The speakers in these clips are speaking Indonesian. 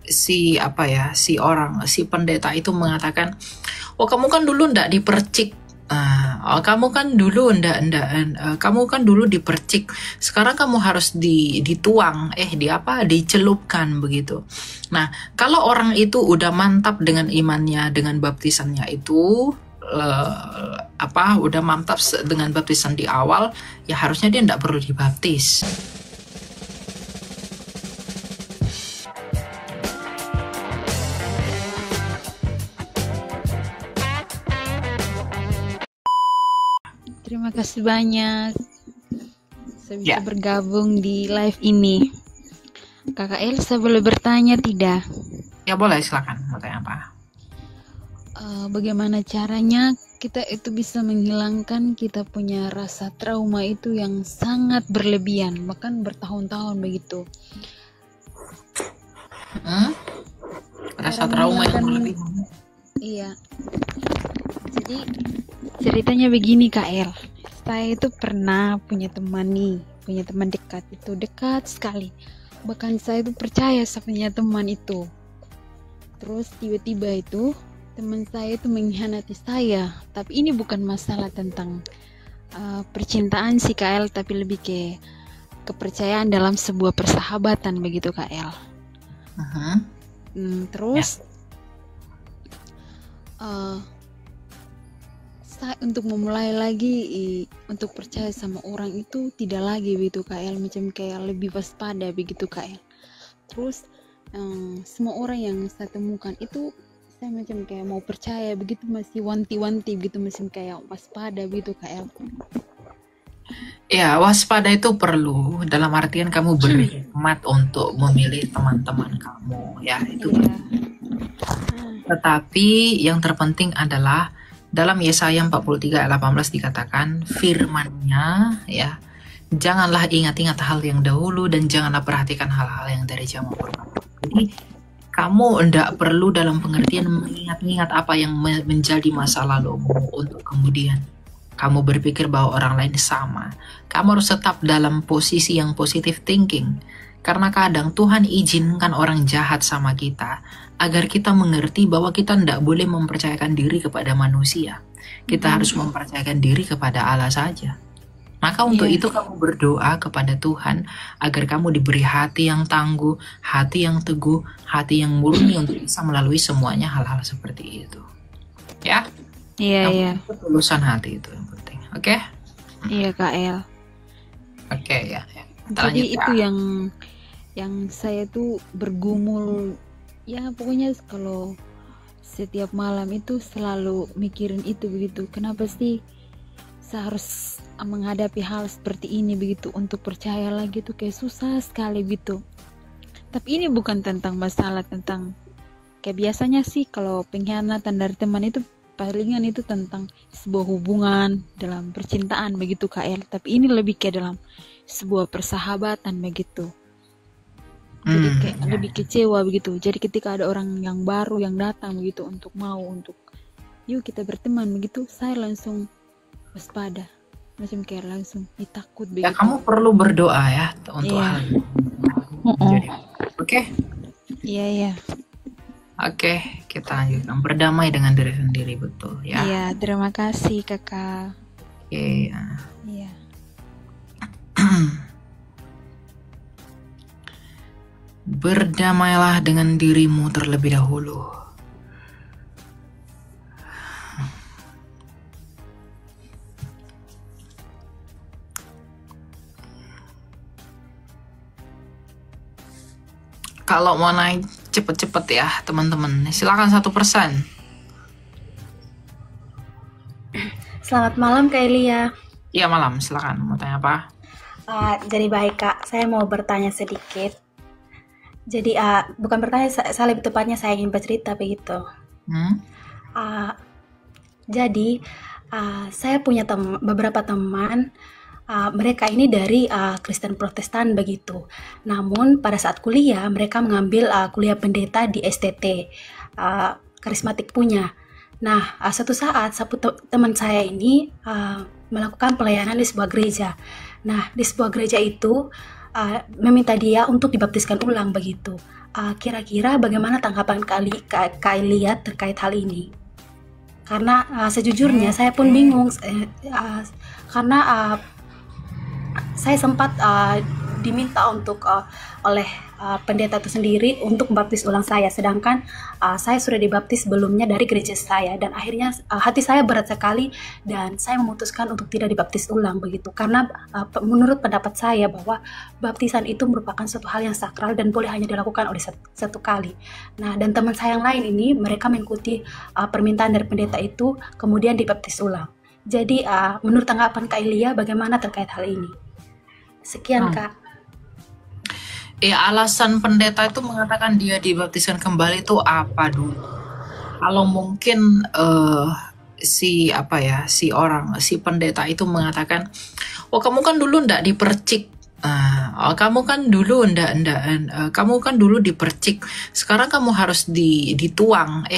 si pendeta itu mengatakan, oh kamu kan dulu ndak dipercik. Oh, kamu kan dulu kamu kan dulu dipercik. Sekarang kamu harus dituang, dicelupkan begitu. Nah, kalau orang itu udah mantap dengan imannya, dengan baptisannya itu, udah mantap dengan baptisan di awal, ya harusnya dia ndak perlu dibaptis. Terima kasih banyak saya bisa Ya. bergabung di live ini. Kakak Elsa boleh bertanya tidak? Ya boleh, silakan. Mau tanya apa? Bagaimana caranya kita itu bisa menghilangkan kita punya rasa trauma itu yang sangat berlebihan, bahkan bertahun-tahun begitu. Rasa Cara trauma yang menghilangkan- berlebihan. Iya. Jadi ceritanya begini Kak El. Saya itu pernah punya teman dekat itu, dekat sekali. Bahkan saya itu percaya sama punya teman itu. Terus tiba-tiba itu teman saya itu mengkhianati saya. Tapi ini bukan masalah tentang percintaan sih Kak El, tapi lebih ke kepercayaan dalam sebuah persahabatan begitu Kak El. Terus saya untuk memulai lagi untuk percaya sama orang itu tidak lagi begitu Kak El, macam kayak lebih waspada begitu Kak El. Terus semua orang yang saya temukan itu saya macam kayak mau percaya begitu, masih wanti-wanti begitu, masih kayak waspada begitu Kak El. Ya, waspada itu perlu dalam artian kamu berhikmat untuk memilih teman-teman kamu, ya itu. Iya. Tetapi yang terpenting adalah dalam Yesaya 43 ayat 18 dikatakan firman-Nya, ya, janganlah ingat-ingat hal yang dahulu dan janganlah perhatikan hal-hal yang dari zaman purba. Jadi kamu tidak perlu dalam pengertian mengingat-ingat apa yang menjadi masa lalumu untuk kemudian kamu berpikir bahwa orang lain sama. Kamu harus tetap dalam posisi yang positive thinking. Karena kadang Tuhan izinkan orang jahat sama kita agar kita mengerti bahwa kita tidak boleh mempercayakan diri kepada manusia. Kita harus mempercayakan diri kepada Allah saja. Maka untuk itu kamu berdoa kepada Tuhan agar kamu diberi hati yang tangguh, hati yang teguh, hati yang murni untuk bisa melalui semuanya hal-hal seperti itu. Ya? Iya. Ketulusan hati itu yang penting. Oke? Iya Kak El. Oke, ya. Jadi itu yang saya tuh bergumul, ya pokoknya kalau setiap malam itu selalu mikirin itu begitu. Kenapa sih saya harus menghadapi hal seperti ini begitu, untuk percaya lagi tuh kayak susah sekali gitu. Tapi ini bukan tentang masalah tentang kayak biasanya sih kalau pengkhianatan dari teman itu palingan itu tentang sebuah hubungan dalam percintaan begitu Kak El. Tapi ini lebih kayak dalam sebuah persahabatan begitu. Jadi kayak lebih kecewa begitu. Jadi ketika ada orang yang baru yang datang begitu untuk yuk kita berteman begitu, saya langsung waspada, macam kayak langsung takut begitu. Ya kamu perlu berdoa ya untuk hal ini. Oke? Iya. Oke, kita lanjutkan. Berdamai dengan diri sendiri, betul ya. Iya, terima kasih Kakak. Oke. Iya. Berdamailah dengan dirimu terlebih dahulu. Kalau mau naik cepet-cepet ya teman-teman, silakan 1%. Selamat malam Kak Elia. Iya malam, silakan. Mau tanya apa? Jadi baik Kak, saya mau bertanya sedikit. Jadi bukan bertanya, saya lebih tepatnya saya ingin bercerita begitu. Jadi saya punya beberapa teman. Mereka ini dari Kristen Protestan begitu. Namun pada saat kuliah mereka mengambil kuliah pendeta di STT karismatik punya. Nah suatu saat teman saya ini melakukan pelayanan di sebuah gereja. Nah di sebuah gereja itu meminta dia untuk dibaptiskan ulang begitu. Kira-kira bagaimana tanggapan Kak Elia terkait hal ini? Karena sejujurnya saya pun bingung, karena saya sempat diminta untuk oleh pendeta itu sendiri untuk membaptis ulang saya, sedangkan saya sudah dibaptis sebelumnya dari gereja saya, dan akhirnya hati saya berat sekali dan saya memutuskan untuk tidak dibaptis ulang begitu, karena menurut pendapat saya bahwa baptisan itu merupakan suatu hal yang sakral dan boleh hanya dilakukan oleh satu kali. Nah, dan teman saya yang lain ini mereka mengikuti permintaan dari pendeta itu kemudian dibaptis ulang. Jadi menurut tanggapan Kak Elia bagaimana terkait hal ini? Sekian Kak. Alasan pendeta itu mengatakan dia dibaptiskan kembali itu apa dulu? Kalau mungkin si pendeta itu mengatakan, oh kamu kan dulu ndak dipercik, kamu kan dulu dipercik, sekarang kamu harus dituang,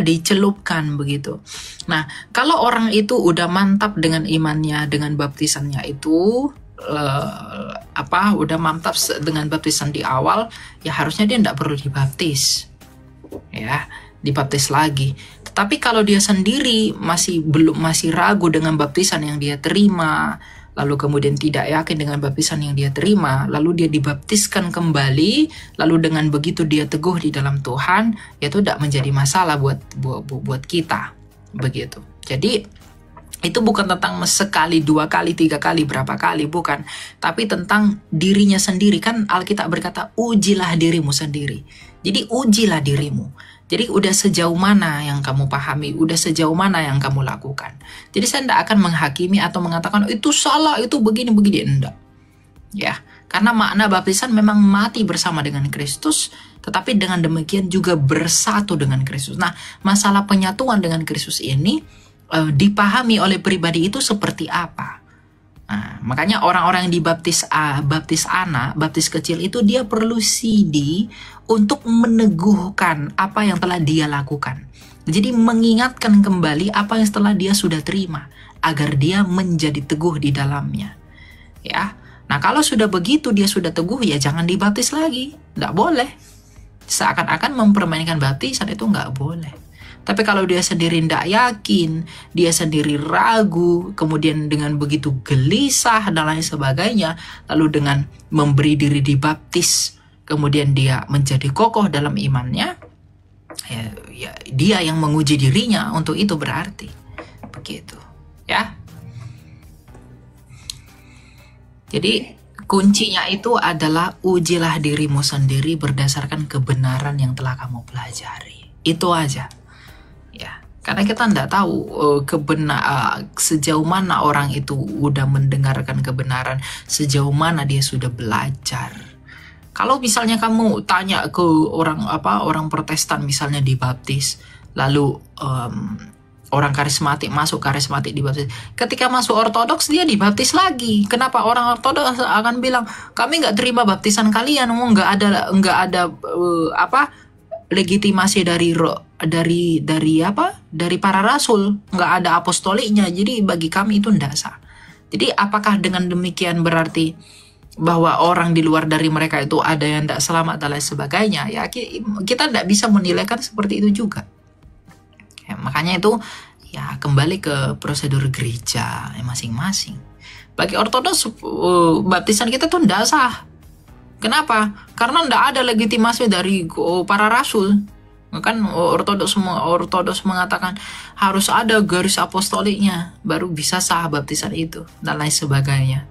dicelupkan begitu. Nah, kalau orang itu udah mantap dengan imannya, dengan baptisannya itu, udah mantap dengan baptisan di awal, ya harusnya dia tidak perlu dibaptis, ya, dibaptis lagi. Tetapi kalau dia sendiri masih ragu dengan baptisan yang dia terima, lalu kemudian tidak yakin dengan baptisan yang dia terima, lalu dia dibaptiskan kembali, lalu dengan begitu dia teguh di dalam Tuhan, ya itu tidak menjadi masalah buat kita, begitu. Jadi itu bukan tentang sekali, 2 kali, 3 kali, berapa kali, bukan. Tapi tentang dirinya sendiri. Kan Alkitab berkata, ujilah dirimu sendiri. Jadi ujilah dirimu. Jadi udah sejauh mana yang kamu pahami, udah sejauh mana yang kamu lakukan. Jadi saya tidak akan menghakimi atau mengatakan, itu salah, itu begini-begini. Enggak. Ya, karena makna baptisan memang mati bersama dengan Kristus, tetapi dengan demikian juga bersatu dengan Kristus. Nah, masalah penyatuan dengan Kristus ini dipahami oleh pribadi itu seperti apa. Nah, makanya orang-orang yang baptis anak, baptis kecil itu dia perlu CD untuk meneguhkan apa yang telah dia lakukan. Jadi mengingatkan kembali apa yang setelah dia sudah terima, agar dia menjadi teguh di dalamnya. Ya. Nah, kalau sudah begitu dia sudah teguh, ya jangan dibaptis lagi. Nggak boleh. Seakan-akan mempermainkan baptisan itu nggak boleh. Tapi kalau dia sendiri tidak yakin, dia sendiri ragu, kemudian dengan begitu gelisah dan lain sebagainya, lalu dengan memberi diri dibaptis, kemudian dia menjadi kokoh dalam imannya, ya dia yang menguji dirinya untuk itu berarti. Begitu. Ya. Jadi kuncinya itu adalah ujilah dirimu sendiri berdasarkan kebenaran yang telah kamu pelajari. Itu aja. Ya, karena kita tidak tahu sejauh mana orang itu udah mendengarkan kebenaran, sejauh mana dia sudah belajar. Kalau misalnya kamu tanya ke orang Protestan misalnya dibaptis, lalu orang karismatik masuk karismatik dibaptis, ketika masuk Ortodoks dia dibaptis lagi. Kenapa? Orang Ortodoks akan bilang, kami nggak terima baptisan kalian, nggak ada legitimasi dari para rasul, nggak ada apostoliknya, jadi bagi kami itu tidak sah. Jadi apakah dengan demikian berarti bahwa orang di luar dari mereka itu ada yang tidak selamat dan lain sebagainya? Ya kita tidak bisa menilaikan seperti itu juga. Ya, makanya itu ya kembali ke prosedur gereja masing-masing. Bagi Ortodoks baptisan kita tuh tidak sah. Kenapa? Karena tidak ada legitimasi dari para rasul. Kan Ortodoks mengatakan harus ada garis apostoliknya baru bisa sah baptisan itu dan lain sebagainya.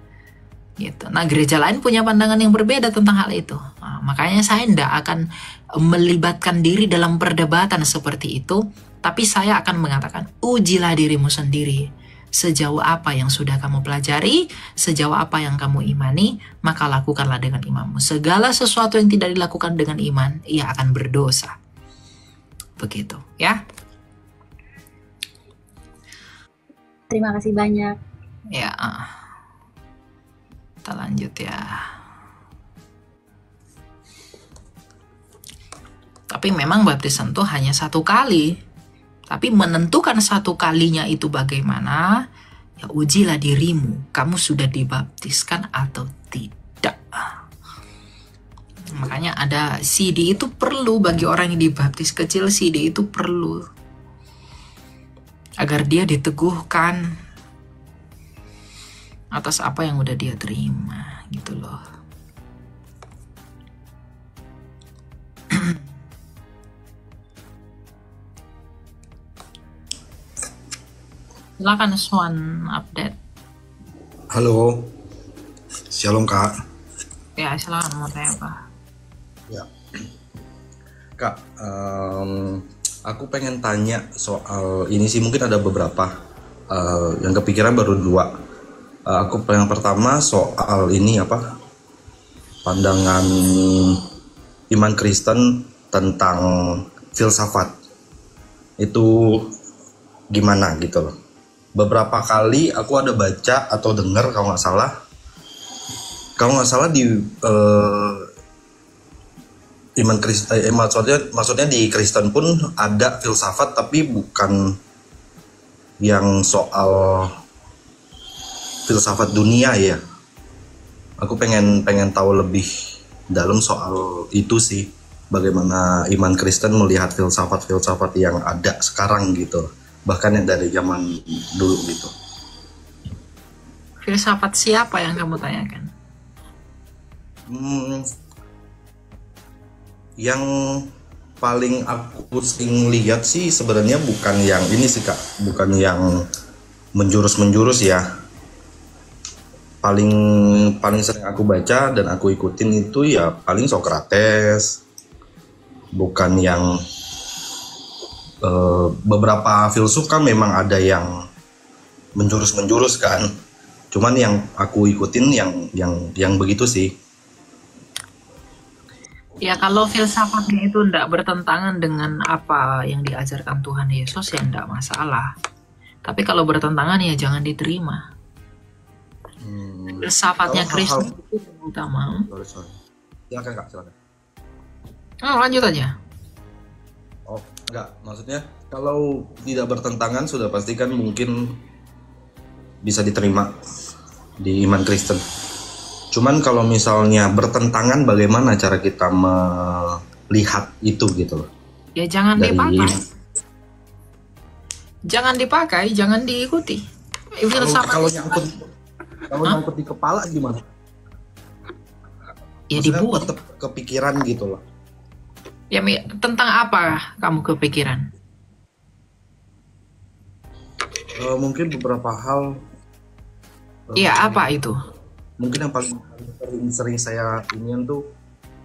Gitu. Nah, gereja lain punya pandangan yang berbeda tentang hal itu. Nah, makanya saya tidak akan melibatkan diri dalam perdebatan seperti itu, tapi saya akan mengatakan ujilah dirimu sendiri. Sejauh apa yang sudah kamu pelajari, sejauh apa yang kamu imani, maka lakukanlah dengan imanmu. Segala sesuatu yang tidak dilakukan dengan iman, ia akan berdosa. Begitu, ya. Terima kasih banyak. Ya, kita lanjut ya. Tapi memang baptisan itu hanya 1 kali. Tapi menentukan 1 kalinya itu bagaimana, ya ujilah dirimu, kamu sudah dibaptiskan atau tidak. Makanya ada CD itu perlu bagi orang yang dibaptis kecil, CD itu perlu agar dia diteguhkan atas apa yang udah dia terima gitu loh. Silakan Swan update. Halo, shalom Kak. Ya silakan, mau tanya apa? Ya, Kak, aku pengen tanya soal ini sih, mungkin ada beberapa yang kepikiran baru dua. Aku yang pertama soal ini apa? Pandangan iman Kristen tentang filsafat itu gimana gitu loh. Beberapa kali aku ada baca atau dengar kalau nggak salah di iman Kristen, maksudnya di Kristen pun ada filsafat, tapi bukan yang soal filsafat dunia ya. Aku pengen tahu lebih dalam soal itu sih, bagaimana iman Kristen melihat filsafat yang ada sekarang gitu, bahkan yang dari zaman dulu gitu. Filsafat siapa yang kamu tanyakan? Yang paling aku sering lihat sih sebenarnya bukan yang ini sih Kak, bukan yang menjurus ya. Paling sering aku baca dan aku ikutin itu ya paling Socrates, bukan yang beberapa filsuf kan memang ada yang menjurus kan, cuman yang aku ikutin yang begitu sih. Ya kalau filsafatnya itu tidak bertentangan dengan apa yang diajarkan Tuhan Yesus ya tidak masalah. Tapi kalau bertentangan ya jangan diterima. Filsafatnya Kristen itu yang utama. Sorry. Silakan Kak, silakan. Lanjut aja. Oh, enggak, maksudnya kalau tidak bertentangan sudah pasti kan mungkin bisa diterima di iman Kristen. Cuman kalau misalnya bertentangan, bagaimana cara kita melihat itu gitu loh? Ya jangan dipakai. Jangan dipakai, jangan diikuti. Kalau nyangkut di kepala gimana? Ya maksudnya dibuat. Tetap kepikiran gitu loh. Ya tentang apa kamu kepikiran? Mungkin beberapa hal. Iya, apa itu? Mungkin yang paling sering saya ingin tuh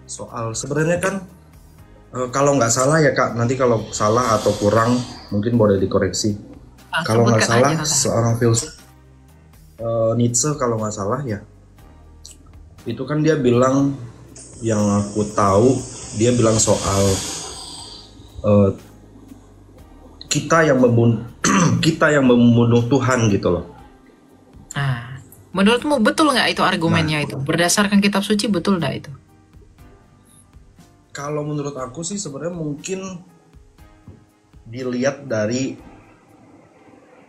soal sebenarnya kan kalau nggak salah ya Kak, nanti kalau salah atau kurang mungkin boleh dikoreksi. Kalau nggak salah seorang filsuf Nietzsche kalau nggak salah ya, itu kan dia bilang, yang aku tahu dia bilang soal kita yang membunuh Tuhan gitu loh. Nah, menurutmu betul nggak itu argumennya itu? Berdasarkan kitab suci betul nggak itu? Kalau menurut aku sih sebenarnya mungkin dilihat dari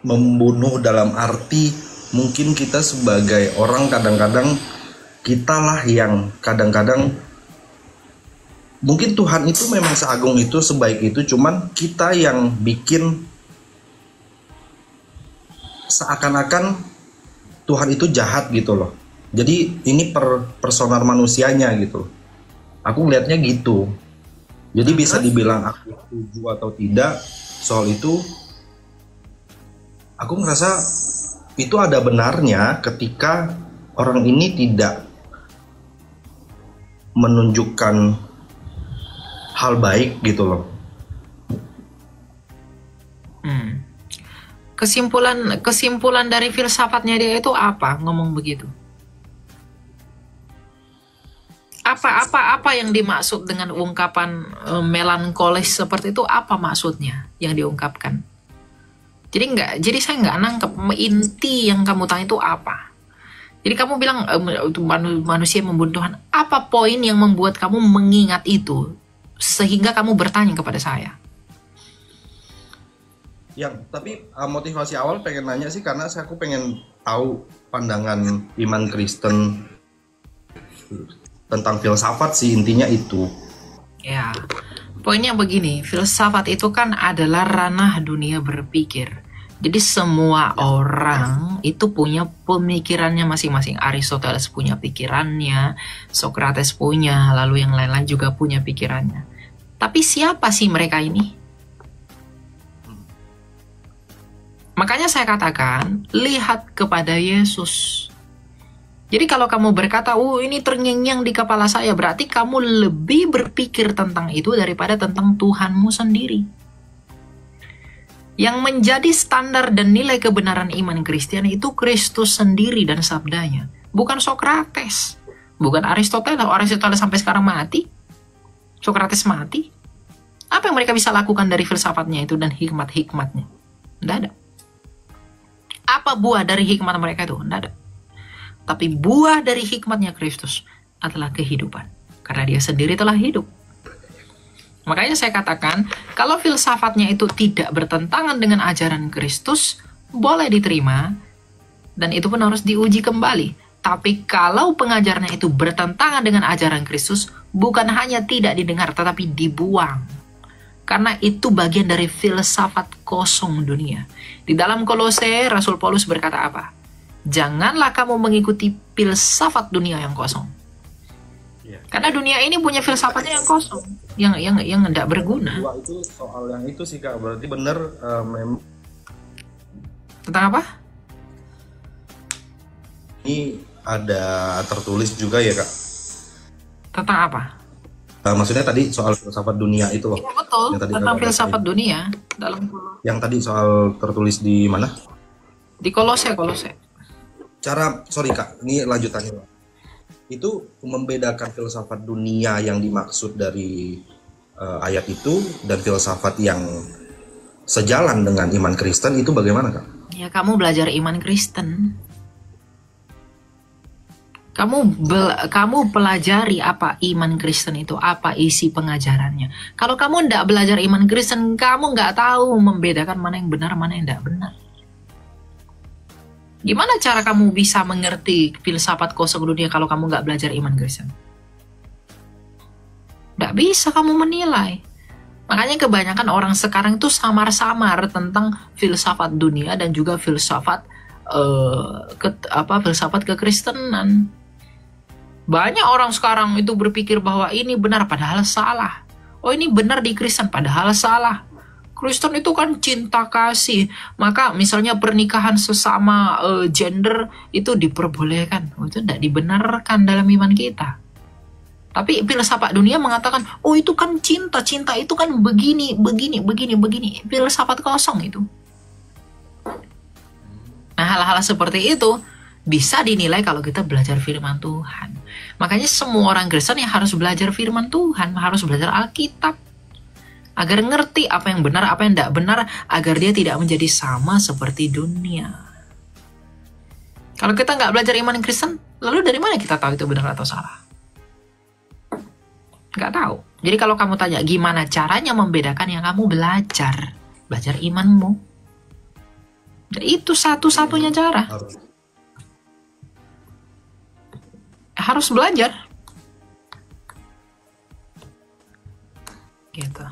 membunuh dalam arti mungkin kita sebagai orang kadang-kadang kitalah yang kadang-kadang mungkin Tuhan itu memang seagung itu, sebaik itu, cuman kita yang bikin seakan-akan Tuhan itu jahat gitu loh. Jadi ini personal manusianya gitu. Aku ngelihatnya gitu. Jadi bisa dibilang aku setuju atau tidak soal itu. Aku ngerasa itu ada benarnya ketika orang ini tidak menunjukkan hal baik gitu loh. Kesimpulan dari filsafatnya dia itu apa ngomong begitu? Apa yang dimaksud dengan ungkapan melankolis seperti itu? Apa maksudnya yang diungkapkan? Jadi saya nggak nangkep inti yang kamu tanya itu apa. Jadi kamu bilang manusia membunuh Tuhan. Apa poin yang membuat kamu mengingat itu sehingga kamu bertanya kepada saya? Tapi motivasi awal pengen nanya sih karena aku pengen tahu pandangan iman Kristen tentang filsafat sih, intinya itu. Ya, poinnya begini, filsafat itu kan adalah ranah dunia berpikir. Jadi semua orang itu punya pemikirannya masing-masing. Aristoteles punya pikirannya, Socrates punya, lalu yang lain-lain juga punya pikirannya. Tapi siapa sih mereka ini? Makanya saya katakan, lihat kepada Yesus. Jadi kalau kamu berkata, ini terngiang-ngiang di kepala saya, berarti kamu lebih berpikir tentang itu daripada tentang Tuhanmu sendiri. Yang menjadi standar dan nilai kebenaran iman Kristen itu Kristus sendiri dan sabdanya. Bukan Socrates, bukan Aristoteles. Aristoteles sampai sekarang mati, Socrates mati. Apa yang mereka bisa lakukan dari filsafatnya itu dan hikmat-hikmatnya? Tidak ada. Apa buah dari hikmat mereka itu? Tidak ada. Tapi buah dari hikmatnya Kristus adalah kehidupan. Karena dia sendiri telah hidup. Makanya saya katakan, kalau filsafatnya itu tidak bertentangan dengan ajaran Kristus, boleh diterima, dan itu pun harus diuji kembali. Tapi kalau pengajarannya itu bertentangan dengan ajaran Kristus, bukan hanya tidak didengar, tetapi dibuang. Karena itu bagian dari filsafat kosong dunia. Di dalam Kolose, Rasul Paulus berkata apa? Janganlah kamu mengikuti filsafat dunia yang kosong. Karena dunia ini punya filsafatnya yang kosong, yang tidak berguna. Itu soal yang itu sih Kak, berarti benar memang. Tentang apa? Ini ada tertulis juga ya Kak. Tentang apa? Maksudnya tadi soal filsafat dunia itu loh. Ya, betul, yang tadi tentang filsafat dunia dalam. Yang tadi soal tertulis di mana? Di Kolose. Sorry Kak, ini lanjutannya. Itu membedakan filsafat dunia yang dimaksud dari ayat itu dan filsafat yang sejalan dengan iman Kristen itu bagaimana Kak? Ya, kamu belajar iman Kristen. Kamu pelajari apa iman Kristen itu, apa isi pengajarannya. Kalau kamu tidak belajar iman Kristen, kamu nggak tahu membedakan mana yang benar, mana yang tidak benar. Gimana cara kamu bisa mengerti filsafat kosong dunia kalau kamu nggak belajar iman Kristen? Nggak bisa kamu menilai. Makanya kebanyakan orang sekarang itu samar-samar tentang filsafat dunia dan juga filsafat filsafat kekristenan. Banyak orang sekarang itu berpikir bahwa ini benar padahal salah. Oh, ini benar di Kristen padahal salah. Kristen itu kan cinta kasih. Maka misalnya pernikahan sesama gender itu diperbolehkan. Itu tidak dibenarkan dalam iman kita. Tapi filsafat dunia mengatakan, oh itu kan cinta itu kan begini. Filsafat kosong itu. Nah, hal-hal seperti itu bisa dinilai kalau kita belajar firman Tuhan. Makanya semua orang Kristen yang harus belajar firman Tuhan, harus belajar Alkitab. Agar ngerti apa yang benar, apa yang tidak benar, agar dia tidak menjadi sama seperti dunia. Kalau kita nggak belajar iman Kristen, lalu dari mana kita tahu itu benar atau salah? Nggak tahu. Jadi kalau kamu tanya gimana caranya membedakan, yang kamu belajar imanmu. Dan itu satu-satunya cara. Harus belajar. Gitu.